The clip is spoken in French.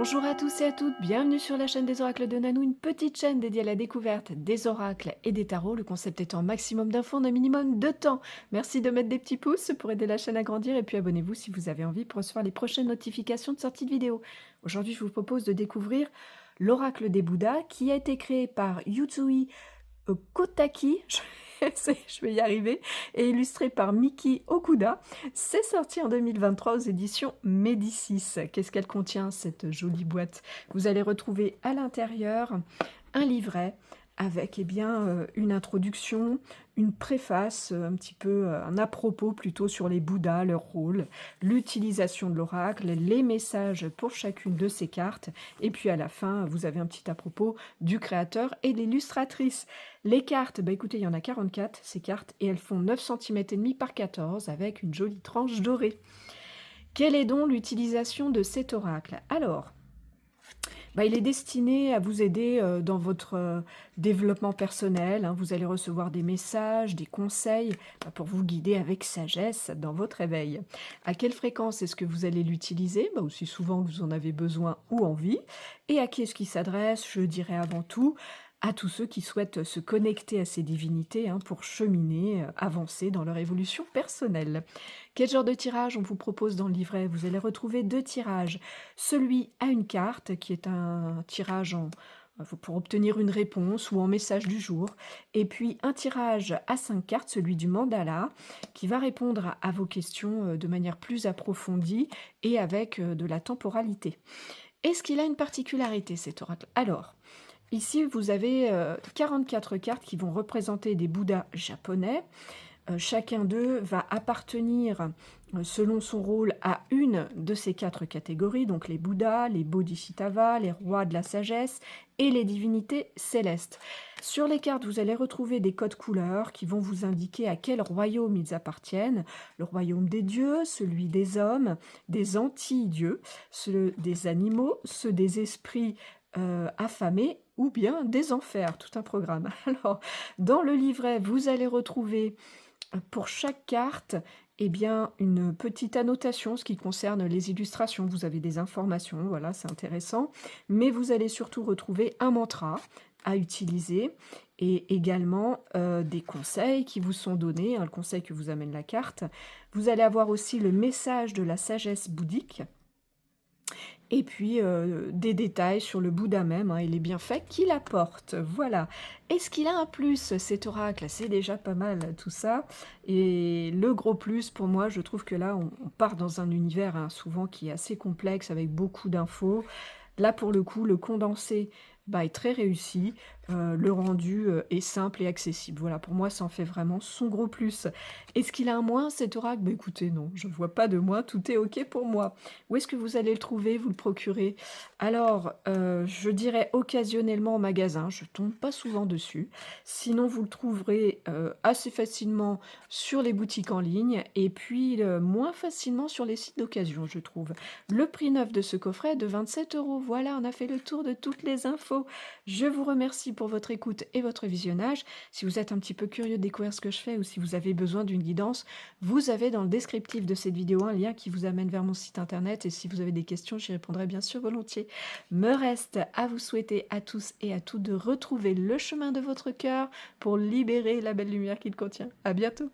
Bonjour à tous et à toutes, bienvenue sur la chaîne des oracles de Nanou, une petite chaîne dédiée à la découverte des oracles et des tarots, le concept étant maximum d'infos en un minimum de temps. Merci de mettre des petits pouces pour aider la chaîne à grandir et puis abonnez-vous si vous avez envie pour recevoir les prochaines notifications de sortie de vidéos. Aujourd'hui, je vous propose de découvrir l'oracle des Bouddhas qui a été créé par Yuzui Kotaki, je vais y arriver, et illustré par Miki Okuda. C'est sorti en 2023 aux éditions Médicis. Qu'est-ce qu'elle contient, cette jolie boîte? Vous allez retrouver à l'intérieur un livret avec une introduction, une préface, un petit peu un à propos plutôt sur les Bouddhas, leur rôle, l'utilisation de l'oracle, les messages pour chacune de ces cartes, et puis à la fin, vous avez un petit à propos du créateur et de l'illustratrice. Les cartes, bah écoutez, il y en a 44, ces cartes, et elles font 9 cm et demi par 14, avec une jolie tranche dorée. Quelle est donc l'utilisation de cet oracle? Alors, il est destiné à vous aider dans votre développement personnel. Vous allez recevoir des messages, des conseils pour vous guider avec sagesse dans votre éveil. À quelle fréquence est-ce que vous allez l'utiliser? Aussi souvent que vous en avez besoin ou envie. Et à qui est-ce qu'il s'adresse? Je dirais avant tout à tous ceux qui souhaitent se connecter à ces divinités pour cheminer, avancer dans leur évolution personnelle. Quel genre de tirage on vous propose dans le livret? Vous allez retrouver 2 tirages. Celui à une carte, qui est un tirage pour obtenir une réponse ou en message du jour. Et puis un tirage à 5 cartes, celui du mandala, qui va répondre à vos questions de manière plus approfondie et avec de la temporalité. Est-ce qu'il a une particularité, cet oracle? Alors, ici, vous avez 44 cartes qui vont représenter des Bouddhas japonais. Chacun d'eux va appartenir, selon son rôle, à une de ces 4 catégories, donc les Bouddhas, les Bodhisattvas, les rois de la sagesse et les divinités célestes. Sur les cartes, vous allez retrouver des codes couleurs qui vont vous indiquer à quel royaume ils appartiennent. Le royaume des dieux, celui des hommes, des anti-dieux, ceux des animaux, ceux des esprits affamés ou bien des enfers, tout un programme. Alors, dans le livret, vous allez retrouver pour chaque carte, une petite annotation, ce qui concerne les illustrations. Vous avez des informations, voilà, c'est intéressant. Mais vous allez surtout retrouver un mantra à utiliser et également des conseils qui vous sont donnés, le conseil que vous amène la carte. Vous allez avoir aussi le message de la sagesse bouddhique. Et puis, des détails sur le Bouddha même, et les bienfaits qu'il apporte. Voilà. Est-ce qu'il a un plus, cet oracle? C'est déjà pas mal tout ça. Et le gros plus, pour moi, je trouve que là, on part dans un univers souvent qui est assez complexe, avec beaucoup d'infos. Là, pour le coup, le condensé est très réussi. Le rendu est simple et accessible. Voilà, pour moi, ça en fait vraiment son gros plus. Est-ce qu'il a un moins, cet oracle? Écoutez, non, je ne vois pas de moins, tout est OK pour moi. Où est-ce que vous allez le trouver, vous le procurer? Alors, je dirais occasionnellement en magasin, je tombe pas souvent dessus. Sinon, vous le trouverez assez facilement sur les boutiques en ligne et puis moins facilement sur les sites d'occasion, je trouve. Le prix neuf de ce coffret est de 27 €. Voilà, on a fait le tour de toutes les infos. Je vous remercie pour votre écoute et votre visionnage. Si vous êtes un petit peu curieux de découvrir ce que je fais ou si vous avez besoin d'une guidance, vous avez dans le descriptif de cette vidéo un lien qui vous amène vers mon site internet et si vous avez des questions, j'y répondrai bien sûr volontiers. Me reste à vous souhaiter à tous et à toutes de retrouver le chemin de votre cœur pour libérer la belle lumière qu'il contient. À bientôt!